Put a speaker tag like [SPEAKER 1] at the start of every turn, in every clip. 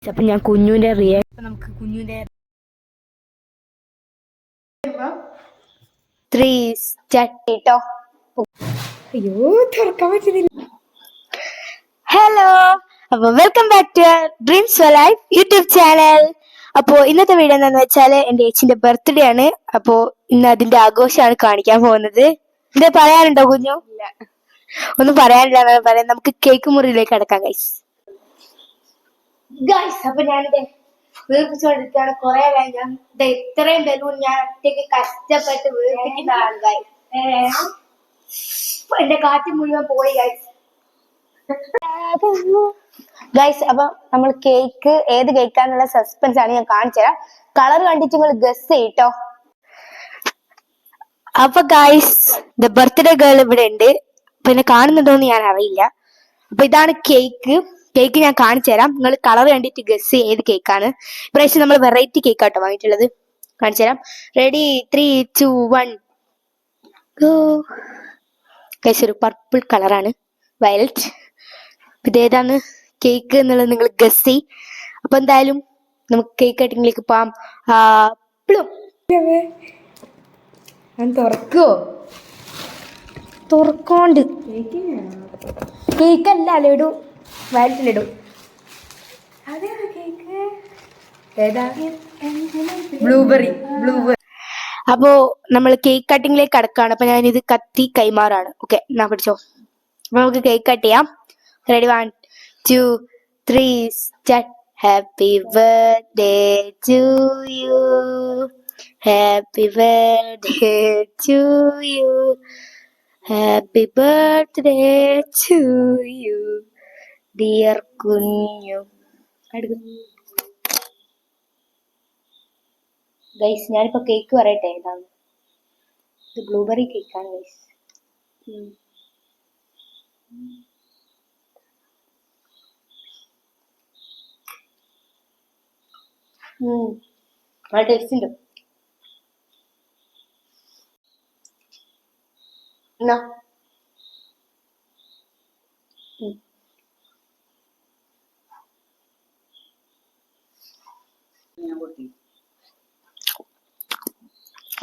[SPEAKER 1] അപ്പൊ ഞാൻ കുഞ്ഞുവിന്റെ റിയാക്ഷൻ നമുക്ക് കുഞ്ഞുവിന്റെ 3 സ്റ്റാർട്ട്. അയ്യോ തുറക്കാൻ പറ്റുന്നില്ല. ഹലോ, അപ്പൊ welcome back to dreams for life YouTube channel. അപ്പോ ഇന്നത്തെ വീഡിയോ എന്താന്ന് വെച്ചാല് എന്റെ ചേച്ചിന്റെ ബർത്ത്ഡേ ആണ്. അപ്പോ ഇന്ന് അതിന്റെ ആഘോഷമാണ് കാണിക്കാൻ പോകുന്നത്. എന്താ പറയാനുണ്ടോ കുഞ്ഞു? ഒന്നും പറയാനില്ല പറയാൻ. നമുക്ക് കേക്ക് മുറിയിലേക്ക് അടക്കാം ഗൈസ്. അപ്പൊ ഞാനിത് വീർപ്പിച്ചോണ്ടിരിക്കുകയാണ്. കുറെ കഴിഞ്ഞാൽ ഇത്രയും ബലൂൺ ഞാൻ ഒറ്റയ്ക്ക് കഷ്ടപ്പെട്ട് വീർപ്പിക്കുന്ന ആൾക്കാർ. എന്റെ കാറ്റ് മുഴുവൻ പോയി ഗൈസ്. അപ്പൊ നമ്മൾ കേക്ക് ഏത് കേക്കാന്നുള്ള സസ്പെൻസ് ആണ് ഞാൻ കാണിച്ചുതരാം. കളർ കണ്ടിട്ട് നിങ്ങൾ ഗസ് ചെയ്ട്ടോ. അപ്പൊ ഗൈസ്, ദ ബർത്ത്ഡേ ഗേൾ ഇവിടെ ഉണ്ട്. പിന്നെ കാണുന്നുണ്ടോന്ന് ഞാൻ അറിയില്ല. അപ്പൊ ഇതാണ് കേക്ക്. കേക്ക് ഞാൻ കാണിച്ചു തരാം. നിങ്ങൾ കളർ കണ്ടിട്ട് ഗസ് ഏത് കേക്കാണ്. ഇപ്രാവശ്യം നമ്മൾ വെറൈറ്റി കേക്ക് ആട്ടോ വാങ്ങിയിട്ടുള്ളത്. കാണിച്ചു തരാം. Ready 3, 2, 1 go. ഗൈസ്, ഒരു പർപ്പിൾ കളറാണ്, വയലറ്റ്. ഇതേതാണ് കേക്ക് എന്നുള്ളത് നിങ്ങൾ ഗസ് ചെയ്. അപ്പൊ എന്തായാലും നമുക്ക് കേക്ക് കട്ടിങ്ങിലേക്ക് പോവാം. തുറക്കോ? തുറക്കോണ്ട് കേക്കല്ല, ലഡു. വയലറ്റ് ലഡു. ബ്ലൂബെറി. അപ്പോ നമ്മൾ കേക്ക് കട്ടിങ്ങിലേക്ക് കടക്കാണ്. അപ്പൊ ഞാൻ ഇത് കത്തി കൈമാറാണ്. ഓക്കെ, എന്നാ പിടിച്ചോ. അപ്പൊ നമുക്ക് കേക്ക് കട്ട് ചെയ്യാം. Ready 1, 2, 3 start. Happy birthday to you, happy birthday to you, happy birthday to you dear കുഞ്ഞു. ഗൈസ്, ഞാനിപ്പോ കേക്ക് പറയട്ടെ. ഏതാണ്? ഇത് ബ്ലൂബെറി കേക്കാണ് ഗൈസ്. നല്ല ടേസ്റ്റ് ഉണ്ട്. എന്നാ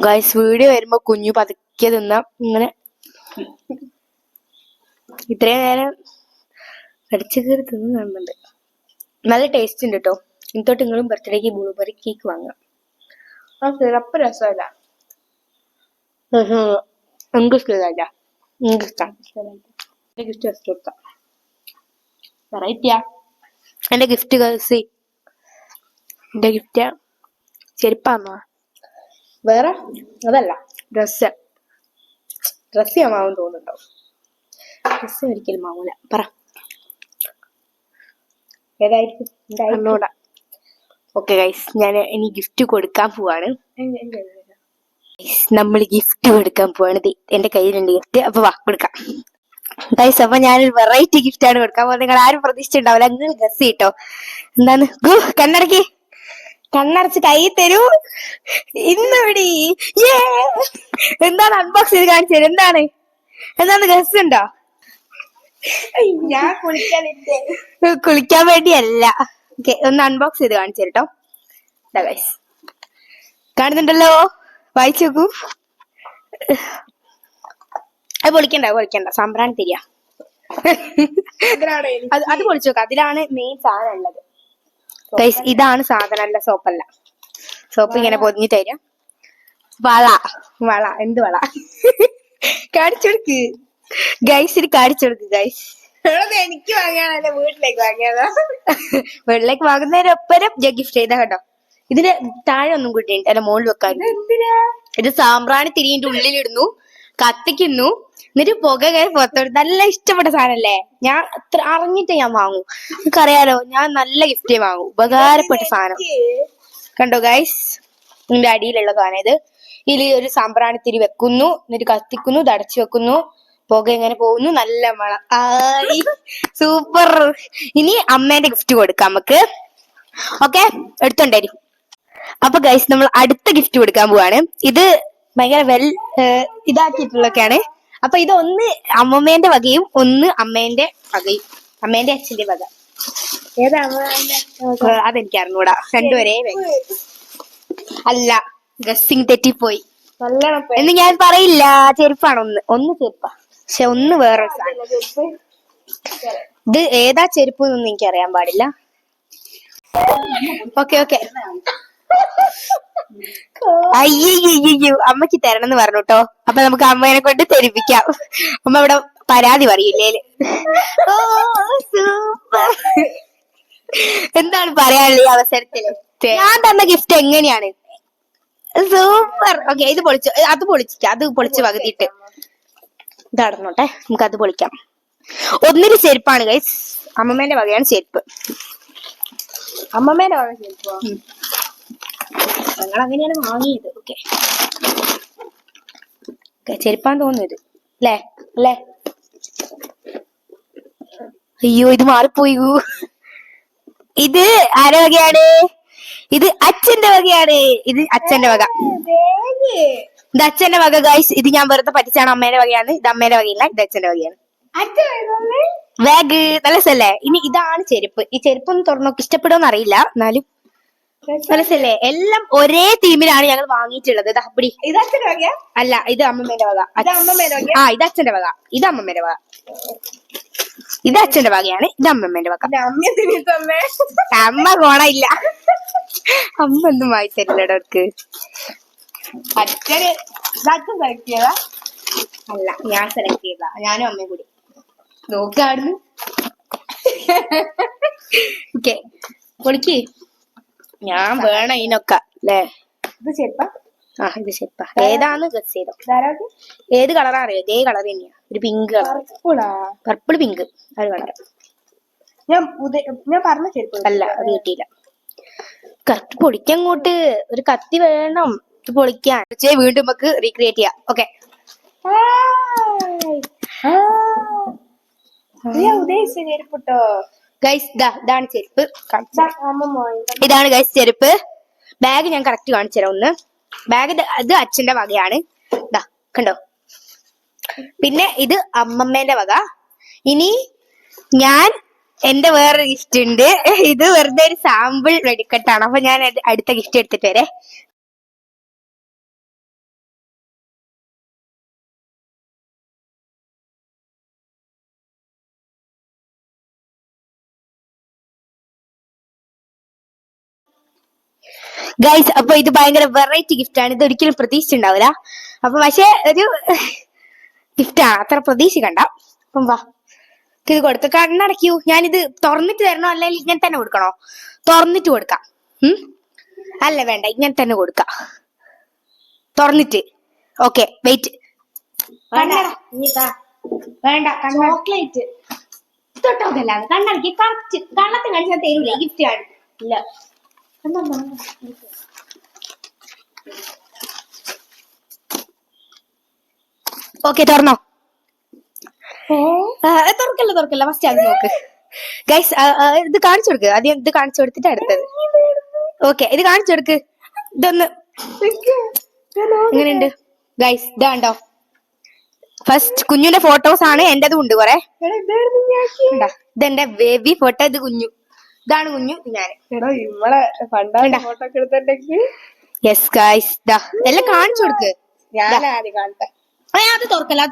[SPEAKER 1] ഗൈസ്, വീഡിയോ വരുമ്പോ കുഞ്ഞു പതുക്കെ തിന്നാം. ഇങ്ങനെ ഇത്രയും നേരം കടിച്ചു കയറി തിന്ന് കാണുന്നുണ്ട്. നല്ല ടേസ്റ്റ് ഉണ്ട് കേട്ടോ. ഇന്നത്തോട്ട് നിങ്ങളും ബർത്ത്ഡേക്ക് ബ്ലൂബെറി കേക്ക് വാങ്ങാം. ആ സിറപ്പ് രസമല്ല, എനിക്ക് ഇഷ്ടമല്ല. നിങ്ങൾക്ക് ഗിഫ്റ്റ് കൊടുക്കാം. വെറൈറ്റിയാ എന്റെ ഗിഫ്റ്റ് ഗേൾസി. എന്റെ ഗിഫ്റ്റ് ചെരുപ്പാന്നോ? വേറെ അതല്ല, ഡ്രസ് ഞാൻ മാവും തോന്നുന്നുണ്ടോ? ഡ്രസ് ഒരിക്കലും മാവൂല. പറ ഏതായിരിക്കും? ഓക്കെ ഗൈസ്, ഞാൻ ഇനി ഗിഫ്റ്റ് കൊടുക്കാൻ പോവാണ്. നമ്മൾ ഗിഫ്റ്റ് കൊടുക്കാൻ പോവാണ്. എന്റെ കയ്യിലുണ്ട് ഗിഫ്റ്റ്. അപ്പൊ വാ കൊടുക്കാം ഗൈസ്. അപ്പൊ ഞാനൊരു വെറൈറ്റി ഗിഫ്റ്റ് ആണ് കൊടുക്കാൻ പോകുന്നത്. നിങ്ങൾ ആരും പ്രതീക്ഷിച്ചിട്ടുണ്ടാവില്ല. നിങ്ങൾ ഗസ് ചെയ്ട്ടോ. എന്താണ്? കണ്ണടക്കി, കണ്ണടച്ച് കൈ തരൂ. ഇന്നിവിടെ എന്താണ്? അൺബോക്സ് ചെയ്ത് കാണിച്ചു തരും. എന്താണ് ഗസ് ഉണ്ടോ? ഞാൻ കുളിക്കാൻ വേണ്ടിയല്ല. ഓക്കെ, ഒന്ന് അൺബോക്സ് ചെയ്ത് കാണിച്ചു തരട്ടോ. ഗൈസ്, കാണുന്നുണ്ടല്ലോ, വായിച്ചു നോക്കൂ. അത് പൊളിക്കണ്ട സാമ്പ്രാണി തരിക. അത് പൊളിച്ചു നോക്കാം. അതിലാണ് മെയിൻ സാധനം ഉള്ളത് ഗൈസ്. ഇതാണ് സാധനം, അല്ല സോപ്പല്ല. സോപ്പ് ഇങ്ങനെ പൊതിഞ്ഞു തരാം. വള എന്ത് വള? കാണിച്ചു കൊടുക്ക് ഗൈസ്, ഇത് കാണിച്ചു കൊടുക്ക് ഗൈസ്. എനിക്ക് വാങ്ങിയാണല്ലേ, വീട്ടിലേക്ക് വാങ്ങിയതാ. വീട്ടിലേക്ക് വാങ്ങുന്നതിനൊപ്പരം ഞാൻ ഗിഫ്റ്റ് ചെയ്താ കേട്ടോ. ഇതിന് താഴെ ഒന്നും കൂട്ടിയുണ്ട്, അല്ല മുകളിൽ വെക്കാൻ. ഇത് സാമ്പ്രാണി തിരിന്റെ ഉള്ളിലിടുന്നു, കത്തിക്കുന്നു, എന്നിട്ട് പുക കയറി പുറത്തോട്ട്. നല്ല ഇഷ്ടപ്പെട്ട സാധനല്ലേ. ഞാൻ അത്ര അറിഞ്ഞിട്ട് ഞാൻ വാങ്ങൂ. നിനക്കറിയാലോ, ഞാൻ നല്ല ഗിഫ്റ്റ് വാങ്ങൂ. ഉപകാരപ്പെട്ട സാധനം കണ്ടോ ഗൈസ്. ഇതിന്റെ അടിയിലുള്ള സാധനം ഇത്. ഇതിൽ ഒരു സാമ്പ്രാണി തിരി വെക്കുന്നു, എന്നിട്ട് കത്തിക്കുന്നു, തടച്ചു വെക്കുന്നു, പുക എങ്ങനെ പോകുന്നു. നല്ല മണം. സൂപ്പർ. ഇനി അമ്മേന്റെ ഗിഫ്റ്റ് കൊടുക്കാം നമുക്ക്. ഓക്കെ, എടുത്തോണ്ടേരി. അപ്പൊ ഗൈസ്, നമ്മൾ അടുത്ത ഗിഫ്റ്റ് കൊടുക്കാൻ പോവാണ്. ഇത് ഭയങ്കര ഇതാക്കിയിട്ടുള്ളൊക്കെയാണ്. അപ്പൊ ഇത് ഒന്ന് അമ്മമ്മേന്റെ വകയും ഒന്ന് അമ്മേന്റെ വകയും, അമ്മേന്റെ അച്ഛന്റെ വക.
[SPEAKER 2] ഏതാ
[SPEAKER 1] അതെനിക്ക് അറിഞ്ഞൂടാ. രണ്ടുപേരെ അല്ല, ഗസ്സിങ് തെറ്റിപ്പോയി.
[SPEAKER 2] നല്ലോണം
[SPEAKER 1] എന്ന് ഞാൻ പറയില്ല. ചെരുപ്പാണ്. ഒന്ന് ചെരുപ്പാ, പക്ഷെ ഒന്ന് വേറെ സാധനം. ഇത് ഏതാ ചെരുപ്പ് എന്നൊന്നും എനിക്ക് അറിയാൻ പാടില്ല. Okay okay. അയ്യോ, അമ്മക്ക് തരണം എന്ന് പറഞ്ഞു കേട്ടോ. അപ്പൊ നമുക്ക് അമ്മേനെ കൊണ്ട് തെരിപ്പിക്കാം. അമ്മ ഇവിടെ പരാതി പറയില്ലേല്. സൂപ്പർ. എന്താണ് പറയാനുള്ള ഈ അവസരത്തില്? ഞാൻ തന്ന ഗിഫ്റ്റ് എങ്ങനെയാണ്? സൂപ്പർ. ഓക്കെ, ഇത് പൊളിച്ചു. അത് പൊളിച്ച് പകുതിയിട്ട് ഇത് അടന്നോട്ടെ. നമുക്ക് അത് പൊളിക്കാം. ഒന്നിന് ചെരുപ്പാണ് ഗൈസ്. അമ്മമ്മേന്റെ വകയാണ് ചെരുപ്പ്.
[SPEAKER 2] അമ്മമ്മേന്റെ വക ചെരുപ്പോ?
[SPEAKER 1] ഞങ്ങൾ അങ്ങനെയാണ് വാങ്ങിയത്. ഓക്കെ, ചെരുപ്പാന്ന് തോന്നുന്നത് അല്ലേ? അല്ലേ? അയ്യോ, ഇത് മാറിപ്പോയി. ഇത് ആരുടെ വകയാണ്? ഇത് അച്ഛന്റെ വകയാണ്. ഇത് അച്ഛന്റെ വക. ഇത് അച്ഛന്റെ വക ഗൈസ്. ഇത് ഞാൻ വെറുതെ പറ്റിച്ചാണ്. അമ്മേന്റെ വകയാണ്. ഇത് അമ്മേന്റെ വകയില്ല, ഇത് അച്ഛന്റെ വകയാണ്. ബാഗ് നല്ല രസല്ലേ? ഇനി ഇതാണ് ചെരുപ്പ്. ഈ ചെരുപ്പൊന്നും തുറന്നോക്ക്. ഇഷ്ടപ്പെടുമെന്ന് അറിയില്ല, എന്നാലും മനസ്സല്ലേ. എല്ലാം ഒരേ തീമിലാണ് ഞങ്ങൾ വാങ്ങിയിട്ടുള്ളത്. അപ്പടി
[SPEAKER 2] ഇത് അച്ഛന്റെ വകയാ?
[SPEAKER 1] അല്ല, ഇത് അമ്മമ്മേന്റെ വക.
[SPEAKER 2] അമ്മമ്മേന്റെ വക?
[SPEAKER 1] ആ, ഇത് അച്ഛന്റെ വക. ഇത് അമ്മമ്മേന്റെ വക. ഇത് അച്ഛന്റെ വകയാണ്. ഇത് അമ്മമ്മേന്റെ വക. അമ്മ കോണയില്ല. അമ്മ ഒന്നും വായിച്ചില്ലടോ അവർക്ക്.
[SPEAKER 2] അച്ഛന് അച്ഛൻ സെലക്ട് ചെയ്താ?
[SPEAKER 1] അല്ല, ഞാൻ സെലക്ട് ചെയ്താ. ഞാനും അമ്മയും കൂടി നോക്കാടുന്നു. ഓക്കെ, പൊളിക്ക്. ഞാൻ വേണം ഇതിനൊക്കെ അല്ലേ?
[SPEAKER 2] ഇത് ചെരുപ്പാ?
[SPEAKER 1] ആ, ഇത് ചെരുപ്പാ. ഏതാന്ന് ഗസ് ചെയ്തോ. ഏത് കളറാ അറിയോ? ഇതേ കളർ തന്നെയാ. ഒരു പിങ്ക് കളർ. Purple pink. അത് കളർ.
[SPEAKER 2] ഞാൻ പറഞ്ഞ ചെരുപ്പ്
[SPEAKER 1] അല്ല, അത് കിട്ടിയില്ല. കറക്റ്റ് പൊളിക്കാൻ അങ്ങോട്ട് ഒരു കത്തി വേണം. ഇത് പൊളിക്കാൻ വീണ്ടും നമുക്ക് റീക്രിയേറ്റ് ചെയ്യാം. ഓക്കെ,
[SPEAKER 2] ഉദ്ദേശിച്ച ചെരുപ്പിട്ടോ
[SPEAKER 1] ഗൈസ്. ഇതാണ് ചെരുപ്പ്. ഇതാണ് ഗൈസ് ചെരുപ്പ്. ബാഗ് ഞാൻ കറക്റ്റ് കാണിച്ചു തരാം. ഒന്ന് ബാഗ് ഇത് അച്ഛന്റെ വകയാണ്. ഇതാ കണ്ടോ? പിന്നെ ഇത് അമ്മമ്മേന്റെ വക. ഇനി ഞാൻ എന്റെ വേറൊരു ഗിഫ്റ്റ് ഉണ്ട്. ഇത് വെറുതെ ഒരു സാമ്പിൾ വെടിക്കെട്ടാണ്. അപ്പൊ ഞാൻ അടുത്ത ഗിഫ്റ്റ് എടുത്തിട്ട് വരെ. ഗൈസ്, അപ്പൊ ഇത് ഭയങ്കര വെറൈറ്റി ഗിഫ്റ്റ് ആണ്. ഇത് ഒരിക്കലും പ്രതീക്ഷിച്ചിട്ടുണ്ടാവില്ല. അപ്പൊ പക്ഷെ ഒരു ഗിഫ്റ്റാണ്, അത്ര പ്രതീക്ഷിക്കണ്ട. അപ്പം വാ, ഇത് കൊടുക്ക. കണ്ണടക്കൂ. ഞാനിത് തുറന്നിട്ട് തരണോ അല്ലെങ്കിൽ ഇങ്ങനെ തന്നെ കൊടുക്കണോ? തുറന്നിട്ട് കൊടുക്കാം. അല്ല, വേണ്ട, ഇങ്ങനെ തന്നെ കൊടുക്കാം തുറന്നിട്ട്. Okay, wait. വേണ്ട, ചോക്ലേറ്റ് തൊട്ടോക്കല്ല. കണ്ണടക്കി. കള്ളത്തെ കാണിച്ചാൽ തരൂല. ഗിഫ്റ്റ് ആണ്. ഇല്ല. ഓക്കെ, തുറന്നോ. തുറക്കല്ല. ഫസ്റ്റ് അത് നോക്ക് ഗൈസ്. ഇത് കാണിച്ചു കൊടുക്ക്. ആദ്യം ഇത് കാണിച്ചു കൊടുത്തിട്ട് അടുത്തത്. ഓക്കെ, ഇത് കാണിച്ചു കൊടുക്ക്. ഇതൊന്ന് എങ്ങനെയുണ്ട് ഗൈസ്? ഇതാണ്ടോ? ഫസ്റ്റ് കുഞ്ഞുന്റെ ഫോട്ടോസ് ആണ്. എന്റേതും ഉണ്ട് കുറെ. ഇതെന്റെ ബേബി ഫോട്ടോ. ഇത് കുഞ്ഞു. ഇതാണ് കുഞ്ഞു. ഞാൻ
[SPEAKER 2] ഫോട്ടോ ഒക്കെ എടുത്തിട്ടുണ്ടെങ്കിൽ
[SPEAKER 1] യെസ് ഗൈസ്. എല്ലാം കാണിച്ചു കൊടുക്ക്.
[SPEAKER 2] ഞാനാദ്യം കാണട്ടെ.
[SPEAKER 1] അത്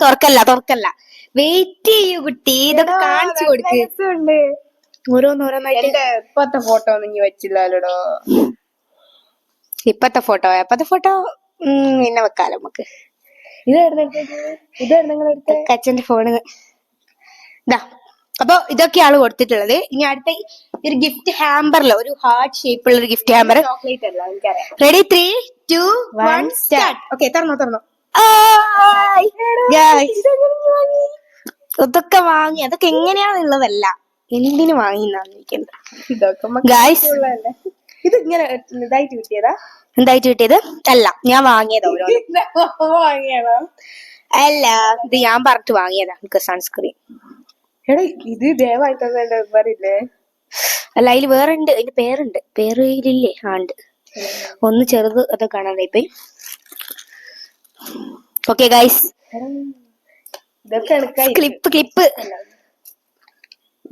[SPEAKER 1] തുറക്കല്ല. വെയിറ്റ് ചെയ്യൂ കുട്ടി. ഇതൊക്കെ കാണിച്ചു കൊടുക്ക്. ഓരോന്നോരോന്നായിട്ട്.
[SPEAKER 2] ഇപ്പത്തെ ഫോട്ടോ ഒന്നും ഇനി വെച്ചില്ലല്ലോടോ.
[SPEAKER 1] ഇപ്പത്തെ ഫോട്ടോ പിന്നെ വെക്കാലോ നമുക്ക്. അച്ഛന്റെ ഫോണ്. അപ്പൊ ഇതൊക്കെയാണ് കൊടുത്തിട്ടുള്ളത്. ഇനി അടുത്ത ഒരു ഗിഫ്റ്റ് ഹാമ്പറിലോ, ഒരു ഹാർട്ട് ഷേപ്പുള്ള ഒരു ഗിഫ്റ്റ് ഹാമ്പർ.
[SPEAKER 2] ചോക്ലേറ്റ് അല്ല, എനിക്കറിയാം.
[SPEAKER 1] റെഡി? 3, 2, 1 സ്റ്റാർട്ട്. ഓക്കെ, തുറന്നോ. ഇതൊക്കെ വാങ്ങി. അതൊക്കെ എങ്ങനെയാണുള്ളതല്ല, എന്തിനു വാങ്ങിന്നാന്നിരിക്കുന്നത് ഗായ്സ്.
[SPEAKER 2] ഇത് ഇങ്ങനെ ഇതായിട്ട് കിട്ടിയതാ?
[SPEAKER 1] എന്തായിട്ട് കിട്ടിയത്? അല്ല, ഞാൻ വാങ്ങിയതാ.
[SPEAKER 2] വാങ്ങിയതാ?
[SPEAKER 1] അല്ല, ഇത് ഞാൻ പറഞ്ഞിട്ട് വാങ്ങിയതാ. എനിക്ക് സൺസ്ക്രീൻ.
[SPEAKER 2] എടാ, ഇത് ദയവായിട്ട് പറയില്ലേ?
[SPEAKER 1] അല്ല, അതിൽ വേറെ ഉണ്ട്. അതിന്റെ പേരുണ്ട്. പേരില്ലേ? ഉണ്ട്. ഒന്ന് ചെറുത്, അത് കാണാതെ പോയി. ഓക്കെ ഗൈസ്,
[SPEAKER 2] ഇതൊക്കെ
[SPEAKER 1] ക്ലിപ്പ്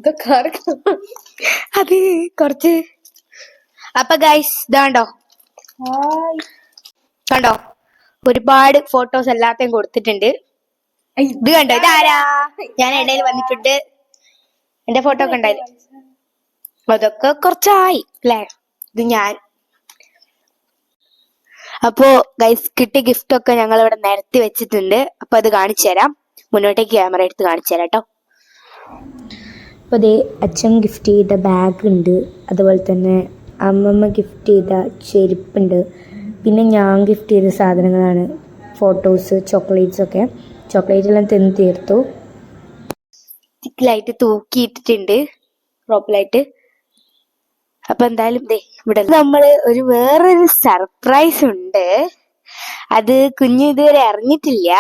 [SPEAKER 2] ഇതൊക്കെ ആർക്കും
[SPEAKER 1] അത് കുറച്ച്. അപ്പൊ ഗൈസ് ഇതാണ്ടോ, കണ്ടോ ഒരുപാട് ഫോട്ടോസ് എല്ലാத்தைയും കൊടുത്തിട്ടുണ്ട്. ഇത് കണ്ടോ, ഇതാരാ? ഞാൻ ഇടയിൽ വന്നിട്ടുണ്ട്. എന്റെ ഫോട്ടോ ഒക്കെ ഉണ്ടായില്ല. അതൊക്കെ കുറച്ചായി അല്ലേ? ഇത് ഞാൻ. അപ്പോ ഗൈസ് കിട്ടിയ ഗിഫ്റ്റ് ഒക്കെ ഞങ്ങൾ ഇവിടെ നിരത്തി വെച്ചിട്ടുണ്ട്. അപ്പൊ അത് കാണിച്ചു തരാം. മുന്നോട്ടേക്ക് ക്യാമറ എടുത്ത് കാണിച്ചു തരാം കേട്ടോ. അപ്പോൾ അതേ അച്ഛൻ ഗിഫ്റ്റ് ചെയ്ത ബാഗ് ഉണ്ട്, അതുപോലെ തന്നെ അമ്മമ്മ ഗിഫ്റ്റ് ചെയ്ത ചെരുപ്പുണ്ട്, പിന്നെ ഞാൻ ഗിഫ്റ്റ് ചെയ്ത സാധനങ്ങളാണ് ഫോട്ടോസ്, ചോക്ലേറ്റ്സ് ഒക്കെ. ചോക്ലേറ്റ് എല്ലാം തിന്ന് തീർത്തു. സ്റ്റിക്കിലായിട്ട് തൂക്കിയിട്ടിട്ടുണ്ട് റോപ്പിലായിട്ട്. അപ്പൊ എന്തായാലും ദേ ഇവിടെ നമ്മള് വേറൊരു സർപ്രൈസ് ഉണ്ട്. അത് കുഞ്ഞു ഇതുവരെ അറിഞ്ഞിട്ടില്ല.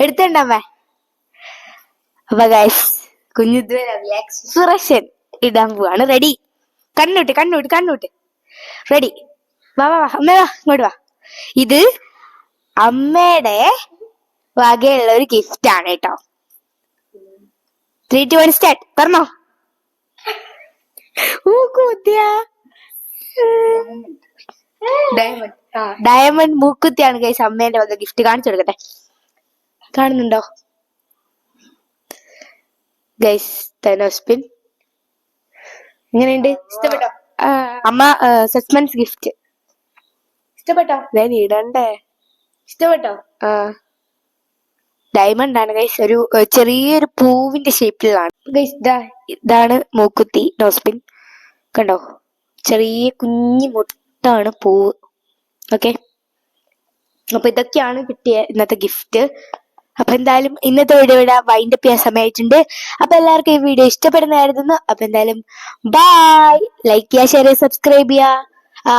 [SPEAKER 1] എടുത്തണ്ടമ്മേ. അപ്പൊ ഗൈസ് കുഞ്ഞു ഇതുവരെ എക്സ്പ്രഷൻ ഇടാൻ പോവാണ്. റെഡി? കണ്ണൂട്ട് റെഡി? വാ വാ വാ അമ്മ വാ, ഇങ്ങോട്ട് വാ. ഇത് അമ്മയുടെ വകയുള്ള ഒരു ഗിഫ്റ്റ് ആണ് കേട്ടോ. 3, 2, 1 സ്റ്റാർട്ട്. പറഞ്ഞോ. ഡയമണ്ട് മൂക്കുത്തിയാണ് ഗൈസ് അമ്മേന്റെ വക ഗിഫ്റ്റ്. കാണിച്ചു കൊടുക്കട്ടെ. കാണുന്നുണ്ടോ ഗൈസ്? തെനോസ്പിൻ എങ്ങനെയുണ്ട്? ഇഷ്ടപ്പെട്ടോ? അമ്മ സസ്പെൻസ് ഗിഫ്റ്റ്
[SPEAKER 2] ഇഷ്ടപ്പെട്ടോ?
[SPEAKER 1] ഞാൻ ഇടണ്ടേ?
[SPEAKER 2] ഇഷ്ടപ്പെട്ടോ?
[SPEAKER 1] ഡയമണ്ട് ആണ് ഗൈസ്. ഒരു ചെറിയൊരു പൂവിന്റെ ഷേപ്പിലാണ് ഗൈസ്. ഇതാണ് മൂക്കുത്തി നോസ്പിൻ. കണ്ടോ, ചെറിയ കുഞ്ഞു മുട്ടാണ് പൂവ്. ഓക്കെ, അപ്പൊ ഇതൊക്കെയാണ് കിട്ടിയ ഇന്നത്തെ ഗിഫ്റ്റ്. അപ്പൊ എന്തായാലും ഇന്നത്തെ വീഡിയോ ഇവിടെ വൈൻഡ് അപ്പ് ചെയ്യാൻ സമയമായിട്ടുണ്ട്. അപ്പൊ എല്ലാവർക്കും ഈ വീഡിയോ ഇഷ്ടപ്പെടുന്നതായിരുന്നു. അപ്പൊ എന്തായാലും ബൈ. ലൈക്ക് ചെയ്യുക, ഷെയർ ചെയ്യുക, സബ്സ്ക്രൈബ് ചെയ്യുക.